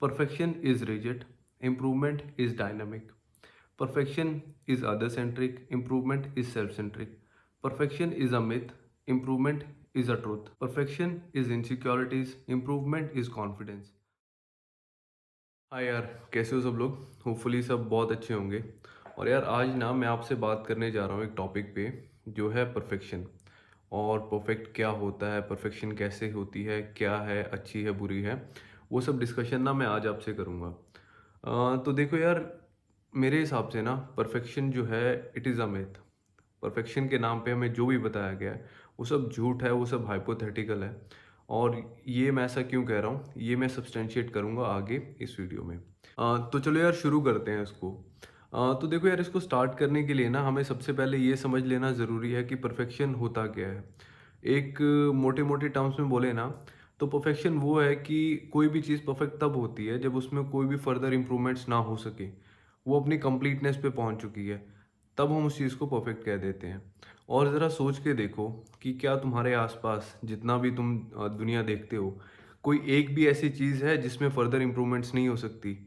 Perfection is rigid, improvement is dynamic. Perfection is other centric, improvement is self centric. Perfection is a myth, improvement is a truth. Perfection is insecurities, improvement is confidence. हाँ यार, कैसे हो सब लोग? Hopefully सब बहुत अच्छे होंगे। और यार आज ना मैं आपसे बात करने जा रहा हूँ एक टॉपिक पे जो है परफेक्शन। और परफेक्ट क्या होता है, परफेक्शन कैसे होती है, क्या है, अच्छी है, बुरी है, वो सब डिस्कशन ना मैं आज आपसे करूँगा। तो देखो यार, मेरे हिसाब से ना परफेक्शन जो है it is a myth. Perfection के नाम पे हमें जो भी बताया गया है वो सब झूठ है, वो सब हाइपोथेटिकल है। और ये मैं ऐसा क्यों कह रहा हूँ, ये मैं सब्सटेंशिएट करूँगा आगे इस वीडियो में। तो चलो यार शुरू करते हैं इसको। तो देखो यार, इसको स्टार्ट करने के लिए ना हमें सबसे पहले ये समझ लेना ज़रूरी है कि परफेक्शन होता क्या है। एक मोटे मोटे टर्म्स में बोले ना, तो परफेक्शन वो है कि कोई भी चीज़ परफेक्ट तब होती है जब उसमें कोई भी फर्दर इम्प्रूवमेंट्स ना हो सके, वो अपनी कंप्लीटनेस पे पहुंच चुकी है, तब हम उस चीज़ को परफेक्ट कह देते हैं। और ज़रा सोच के देखो कि क्या तुम्हारे आसपास जितना भी तुम दुनिया देखते हो, कोई एक भी ऐसी चीज़ है जिसमें फर्दर इम्प्रूवमेंट्स नहीं हो सकती?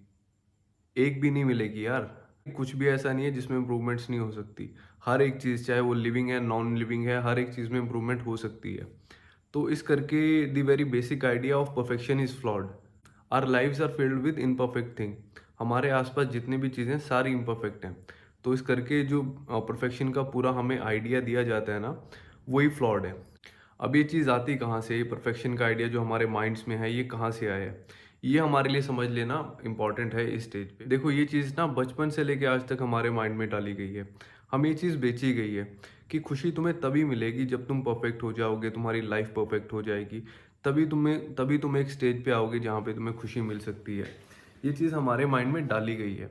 एक भी नहीं मिलेगी यार। कुछ भी ऐसा नहीं है जिसमें इम्प्रूवमेंट्स नहीं हो सकती। हर एक चीज़, चाहे वो लिविंग है, नॉन लिविंग है, हर एक चीज़ में इम्प्रूवमेंट हो सकती है। तो इस करके the very basic idea of perfection is flawed. Our lives are filled with imperfect thing. हमारे आसपास जितनी भी चीज़ें सारी इम्परफेक्ट हैं। तो इस करके जो परफेक्शन का पूरा हमें आइडिया दिया जाता है ना, वही फ्लॉड है। अब ये चीज़ आती कहाँ से, ये परफेक्शन का आइडिया जो हमारे माइंड्स में है, ये कहाँ से आया है? ये हमारे लिए समझ लेना इम्पॉर्टेंट है इस स्टेज पे। देखो, ये चीज़ ना बचपन से लेके आज तक हमारे माइंड में डाली गई है। हमें ये चीज़ बेची गई है कि खुशी तुम्हें तभी मिलेगी जब तुम परफेक्ट हो जाओगे, तुम्हारी लाइफ परफेक्ट हो जाएगी। तभी तुम एक स्टेज पे आओगे जहाँ पे तुम्हें खुशी मिल सकती है। ये चीज़ हमारे माइंड में डाली गई है।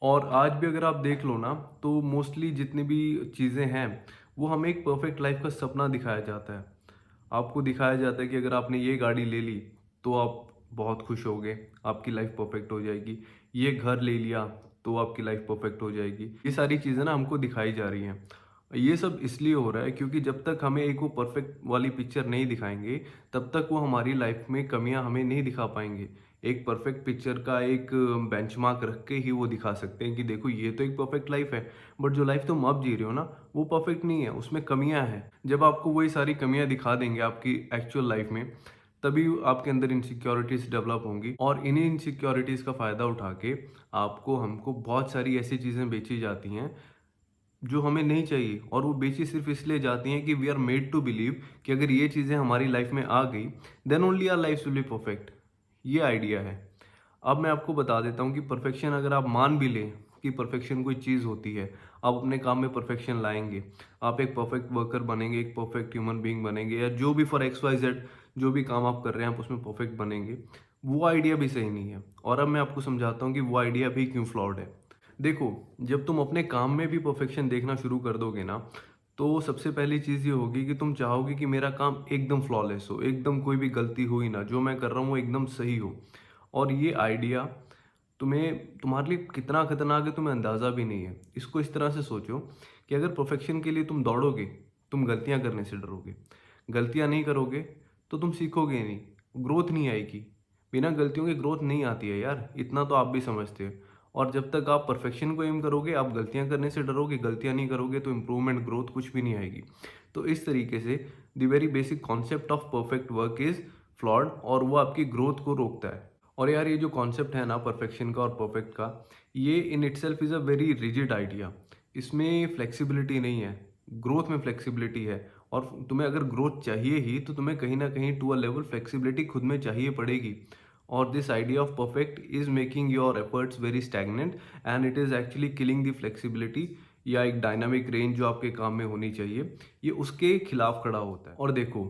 और आज भी अगर आप देख लो ना, तो मोस्टली जितनी भी चीज़ें हैं, वो हमें एक परफेक्ट लाइफ का सपना दिखाया जाता है। आपको दिखाया जाता है कि अगर आपने ये गाड़ी ले ली तो आप बहुत खुश होगे, आपकी लाइफ परफेक्ट हो जाएगी। ये घर ले लिया तो आपकी लाइफ परफेक्ट हो जाएगी। ये सारी चीज़ें ना हमको दिखाई जा रही हैं। ये सब इसलिए हो रहा है क्योंकि जब तक हमें एक वो परफेक्ट वाली पिक्चर नहीं दिखाएंगे, तब तक वो हमारी लाइफ में कमियां हमें नहीं दिखा पाएंगे। एक परफेक्ट पिक्चर का एक बेंचमार्क रख के ही वो दिखा सकते हैं कि देखो, ये तो एक परफेक्ट लाइफ है। बट जो लाइफ तुम अब जी रहे हो ना, वो परफेक्ट नहीं है, उसमें कमियां हैं। जब आपको वही सारी कमियां दिखा देंगे आपकी एक्चुअल लाइफ में, तभी आपके अंदर इनसिक्योरिटीज डेवलप होंगी। और इन्हीं इनसिक्योरिटीज का फायदा उठा के आपको हमको बहुत सारी ऐसी चीजें बेची जाती हैं जो हमें नहीं चाहिए। और वो बेची सिर्फ इसलिए जाती हैं कि we are made to believe कि अगर ये चीज़ें हमारी लाइफ में आ गई, then only our life will be perfect. ये आइडिया है। अब मैं आपको बता देता हूँ कि परफेक्शन अगर आप मान भी लें कि परफेक्शन कोई चीज़ होती है, आप अपने काम में परफेक्शन लाएंगे, आप एक परफेक्ट वर्कर बनेंगे, एक परफेक्ट ह्यूमन बीइंग बनेंगे, या जो भी फॉर एक्स वाई जेड जो भी काम आप कर रहे हैं आप उसमें परफेक्ट बनेंगे, वो आइडिया भी सही नहीं है। और अब मैं आपको समझाता हूँ कि वो आइडिया भी क्यों फ्लॉड है। देखो, जब तुम अपने काम में भी परफेक्शन देखना शुरू कर दोगे ना, तो सबसे पहली चीज़ ये होगी कि तुम चाहोगे कि मेरा काम एकदम फ्लॉलेस हो, एकदम कोई भी गलती हो ही ना, जो मैं कर रहा हूँ वो एकदम सही हो। और ये आइडिया तुम्हारे लिए कितना खतरनाक है तुम्हें अंदाज़ा भी नहीं है। इसको इस तरह से सोचो कि अगर परफेक्शन के लिए तुम दौड़ोगे, तुम गलतियां करने से डरोगे। गलतियां नहीं करोगे तो तुम सीखोगे नहीं, ग्रोथ नहीं आएगी। बिना गलतियों के ग्रोथ नहीं आती है यार, इतना तो आप भी समझते हो। और जब तक आप परफेक्शन को एम करोगे, आप गलतियां करने से डरोगे, गलतियां नहीं करोगे, तो इम्प्रूवमेंट, ग्रोथ कुछ भी नहीं आएगी। तो इस तरीके से the very basic concept of perfect work is flawed, और वो आपकी ग्रोथ को रोकता है। और यार, ये जो कॉन्सेप्ट है ना परफेक्शन का और परफेक्ट का, ये in itself is a very rigid idea. इसमें फ्लेक्सिबिलिटी नहीं है। ग्रोथ में फ्लेक्सिबिलिटी है। और तुम्हें अगर ग्रोथ चाहिए ही, तो तुम्हें कहीं ना कहीं टू अ लेवल फ्लेक्सिबिलिटी खुद में चाहिए पड़ेगी। और this idea of perfect is making your efforts very stagnant, and it is actually killing the flexibility, या एक डायनामिक रेंज जो आपके काम में होनी चाहिए, ये उसके खिलाफ खड़ा होता है। और देखो,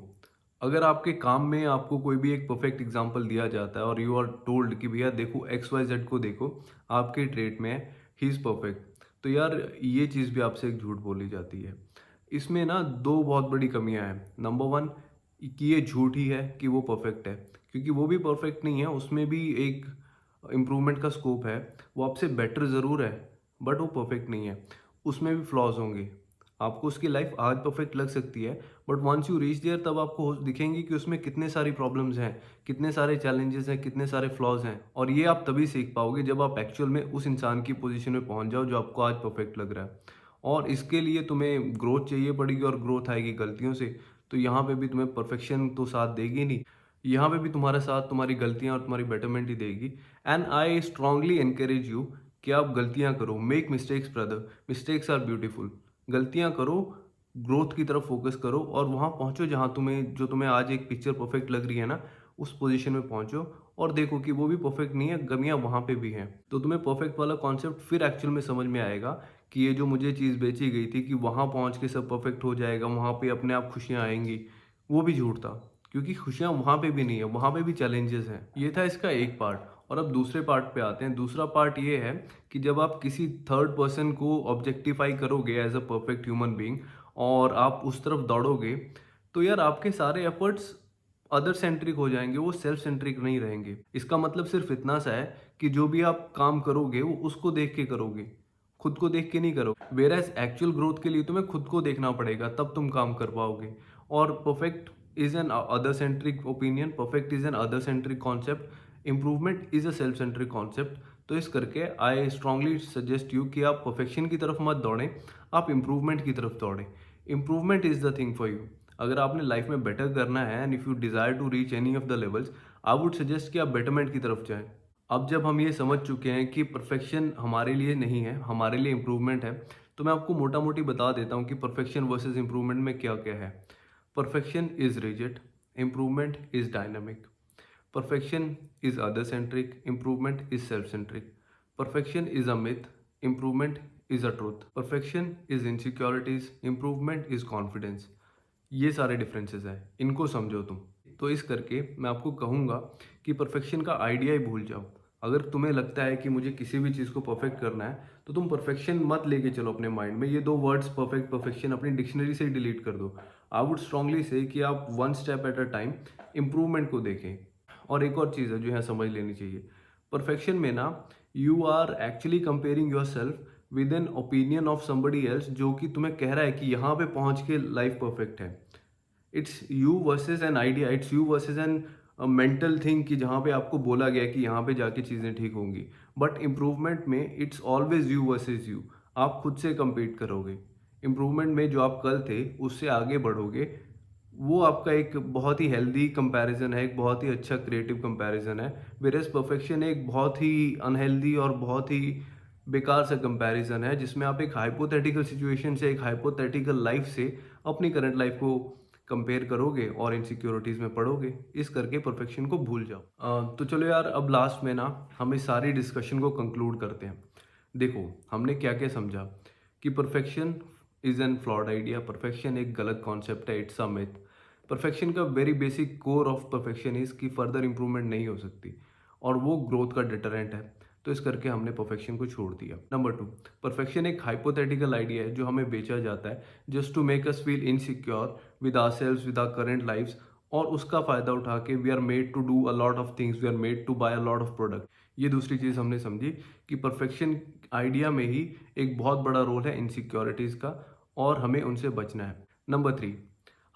अगर आपके काम में आपको कोई भी एक परफेक्ट एग्जांपल दिया जाता है और यू आर टोल्ड कि भैया देखो एक्स वाई जेड को देखो, आपके ट्रेट में ही इज़ परफेक्ट, तो यार ये चीज़ भी आपसे एक झूठ बोली जाती है। इसमें ना दो बहुत बड़ी कमियां हैं। नंबर वन, कि ये झूठ ही है कि वो परफेक्ट है, क्योंकि वो भी परफेक्ट नहीं है, उसमें भी एक इम्प्रूवमेंट का स्कोप है। वो आपसे बेटर ज़रूर है, बट वो परफेक्ट नहीं है, उसमें भी फ्लॉज होंगे। आपको उसकी लाइफ आज परफेक्ट लग सकती है, but once you reach there तब आपको दिखेंगी कि उसमें कितने सारी प्रॉब्लम्स हैं, कितने सारे चैलेंजेस हैं, कितने सारे फ्लॉज हैं। और ये आप तभी सीख पाओगे जब आप एक्चुअल में उस इंसान की पोजीशन में पहुंच जाओ जो आपको आज परफेक्ट लग रहा है। और इसके लिए तुम्हें ग्रोथ चाहिए पड़ेगी, और ग्रोथ आएगी गलतियों से। तो यहाँ पे भी तुम्हें परफेक्शन तो साथ देगी नहीं, यहाँ पे भी तुम्हारा साथ तुम्हारी गलतियाँ और तुम्हारी बेटरमेंट ही देगी। And I strongly encourage you कि आप गलतियाँ करो, make mistakes brother, mistakes are beautiful. गलतियाँ करो, ग्रोथ की तरफ फोकस करो, और वहाँ पहुँचो जहाँ तुम्हें आज एक पिक्चर परफेक्ट लग रही है ना, उस पोजीशन में पहुँचो। और देखो कि वो भी परफेक्ट नहीं है, गमियाँ वहाँ पे भी हैं। तो तुम्हें परफेक्ट वाला कॉन्सेप्ट फिर एक्चुअल में समझ में आएगा कि ये जो मुझे चीज़ बेची गई थी कि वहाँ पहुँच के सब परफेक्ट हो जाएगा, वहाँ पे अपने आप खुशियाँ आएंगी, वो भी झूठ था। क्योंकि खुशियाँ वहाँ पे भी नहीं है, वहाँ पे भी चैलेंजेस हैं। ये था इसका एक पार्ट। और अब दूसरे पार्ट पे आते हैं। दूसरा पार्ट ये है कि जब आप किसी थर्ड पर्सन को ऑब्जेक्टिफाई करोगे as a perfect human being, और आप उस तरफ दौड़ोगे, तो यार आपके सारे एफर्ट्स अदर सेंट्रिक हो जाएंगे, वो सेल्फ सेंट्रिक नहीं रहेंगे। इसका मतलब सिर्फ इतना सा है कि जो भी आप काम करोगे वो उसको देख के करोगे, खुद को देख के नहीं करोगे। वेयर एज एक्चुअल ग्रोथ के लिए तुम्हें खुद को देखना पड़ेगा, तब तुम काम कर पाओगे। और perfect is an other centric opinion, perfect is an other centric concept, improvement is a self centric concept. तो इस करके आई स्ट्रांगली सजेस्ट यू कि आप परफेक्शन की तरफ मत दौड़ें, आप इम्प्रूवमेंट की तरफ दौड़ें। Improvement is the thing for you. अगर आपने लाइफ में बेटर करना है and if you desire to reach any of the levels, I would suggest कि आप बेटरमेंट की तरफ जाएं। अब जब हम ये समझ चुके हैं कि परफेक्शन हमारे लिए नहीं है, हमारे लिए इम्प्रूवमेंट है, तो मैं आपको मोटा मोटी बता देता हूँ कि परफेक्शन वर्सेस इम्प्रूवमेंट में क्या क्या है। Perfection is rigid, improvement is dynamic. Perfection is other centric, improvement is self centric. Perfection is a myth, improvement is a truth. Perfection is insecurities, improvement is confidence. ये सारे differences हैं, इनको समझो तुम। तो इस करके मैं आपको कहूँगा कि परफेक्शन का आइडिया ही भूल जाओ। अगर तुम्हें लगता है कि मुझे किसी भी चीज़ को परफेक्ट करना है, तो तुम परफेक्शन मत लेके चलो अपने माइंड में। ये दो वर्ड्स परफेक्ट परफेक्शन अपनी डिक्शनरी से ही डिलीट कर दो। आई वुड स्ट्रांगली से कि आप one step at a time improvement को देखें। और एक और चीज़ है जो यहाँ समझ लेनी चाहिए। परफेक्शन में ना, you are actually comparing yourself with an opinion of somebody else, जो कि तुम्हें कह रहा है कि यहाँ पे पहुँच के लाइफ परफेक्ट है। It's you versus an idea, it's you versus an mental thing कि जहाँ पे आपको बोला गया कि यहाँ पे जाके चीज़ें ठीक होंगी। बट इम्प्रूवमेंट में it's always you versus you, आप खुद से compete करोगे। इम्प्रूवमेंट में जो आप कल थे उससे आगे बढ़ोगे। वो आपका एक बहुत ही हेल्दी कंपैरिजन है, एक बहुत ही अच्छा क्रिएटिव कंपैरिजन है। वेयरएज़ परफेक्शन एक बहुत ही अनहेल्दी और बहुत ही बेकार सा कंपैरिजन है, जिसमें आप एक हाइपोथेटिकल सिचुएशन से, एक हाइपोथेटिकल लाइफ से अपनी करंट लाइफ को कंपेयर करोगे और इनसिक्योरिटीज़ में पड़ोगे। इस करके परफेक्शन को भूल जाओ। तो चलो यार, अब लास्ट में ना हम इस सारी डिस्कशन को कंक्लूड करते हैं। देखो, हमने क्या क्या समझा कि perfection is an flawed idea, perfection एक गलत कॉन्सेप्ट है, इट्स अ मिथ। परफेक्शन का very basic core of perfection is कि फर्दर इंप्रूवमेंट नहीं हो सकती, और वो ग्रोथ का डिटरेंट है। तो इस करके हमने परफेक्शन को छोड़ दिया। नंबर 2, परफेक्शन एक हाइपोथेटिकल आइडिया है जो हमें बेचा जाता है just to make us feel insecure with ourselves, with our current lives, और उसका फ़ायदा उठा के we are made to do a lot of things, we are made to buy a lot of product. ये दूसरी चीज़ हमने समझी कि परफेक्शन आइडिया में ही एक बहुत बड़ा रोल है इनसिक्योरिटीज़ का, और हमें उनसे बचना है। नंबर 3,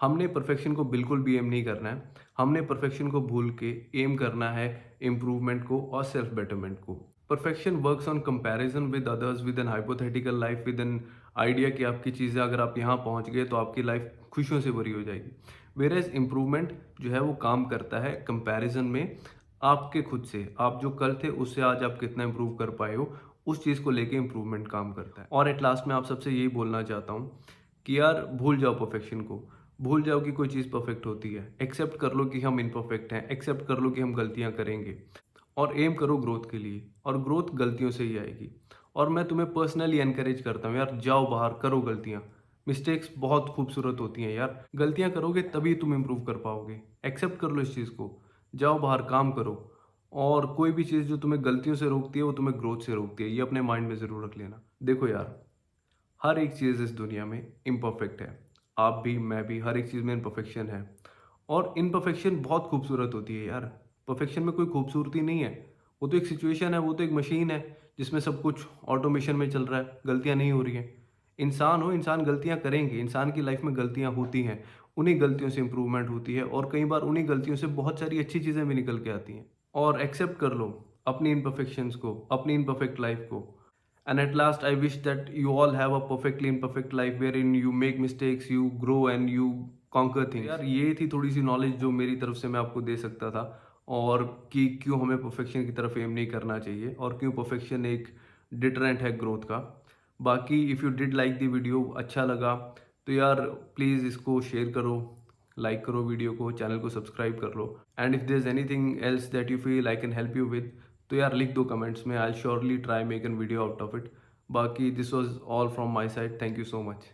हमने परफेक्शन को बिल्कुल भी एम नहीं करना है। हमने परफेक्शन को भूल के एम करना है इम्प्रूवमेंट को और सेल्फ बेटरमेंट को। Perfection works on comparison with others, with an hypothetical life, with an idea कि आपकी चीज़ें अगर आप यहाँ पहुँच गए तो आपकी लाइफ खुशियों से भरी हो जाएगी। वेयरएज़ इम्प्रूवमेंट जो है वो काम करता है कंपैरिजन में आपके खुद से। आप जो कल थे उससे आज आप कितना इम्प्रूव कर पाए हो, उस चीज़ को लेके इम्प्रूवमेंट काम करता है। और एट लास्ट में आप सबसे यही बोलना चाहता हूँ कि यार भूल जाओ परफेक्शन को, भूल जाओ कि कोई चीज़ परफेक्ट होती है। एक्सेप्ट कर लो कि हम इम्परफेक्ट हैं, एक्सेप्ट कर लो कि हम गलतियाँ करेंगे, और एम करो ग्रोथ के लिए, और ग्रोथ गलतियों से ही आएगी। और मैं तुम्हें पर्सनली एनकरेज करता हूँ यार, जाओ बाहर करो गलतियाँ। मिस्टेक्स बहुत खूबसूरत होती हैं यार, गलतियाँ करोगे तभी तुम इम्प्रूव कर पाओगे। एक्सेप्ट कर लो इस चीज़ को, जाओ बाहर काम करो। और कोई भी चीज़ जो तुम्हें गलतियों से रोकती है वो तुम्हें ग्रोथ से रोकती है, ये अपने माइंड में ज़रूर रख लेना। देखो यार, हर एक चीज़ इस दुनिया में इम्परफेक्ट है। आप भी, मैं भी, हर एक चीज़ में इम्परफेक्शन है। और इम्परफेक्शन बहुत खूबसूरत होती है यार। परफेक्शन में कोई खूबसूरती नहीं है। वो तो एक सिचुएशन है, वो तो एक मशीन है जिसमें सब कुछ ऑटोमेशन में चल रहा है, गलतियाँ नहीं हो रही हैं। इंसान हो, इंसान गलतियाँ करेंगे, इंसान की लाइफ में गलतियाँ होती हैं, उन्हीं गलतियों से इम्प्रूवमेंट होती है और कई बार उन्हीं गलतियों से बहुत सारी अच्छी चीज़ें भी निकल के आती हैं। और एक्सेप्ट कर लो अपनी इम्परफेक्शंस को, अपनी इम्परफेक्ट लाइफ को। And at last, I wish that you all have a perfectly imperfect life wherein you make mistakes, you grow and you conquer things. यार ये थी थोड़ी सी नॉलेज जो मेरी तरफ से मैं आपको दे सकता था, और कि क्यों हमें परफेक्शन की तरफ एम नहीं करना चाहिए और क्यों परफेक्शन एक डिटरेंट है ग्रोथ का। बाकी if you did like the video, अच्छा लगा तो यार प्लीज़ इसको शेयर करो, लाइक करो वीडियो को, चैनल को सब्सक्राइब कर लो। And if there is anything else that you feel I can help you with, तो यार लिख दो कमेंट्स में, I surely try make an video out of it. बाकी this was all from my side, thank you so much.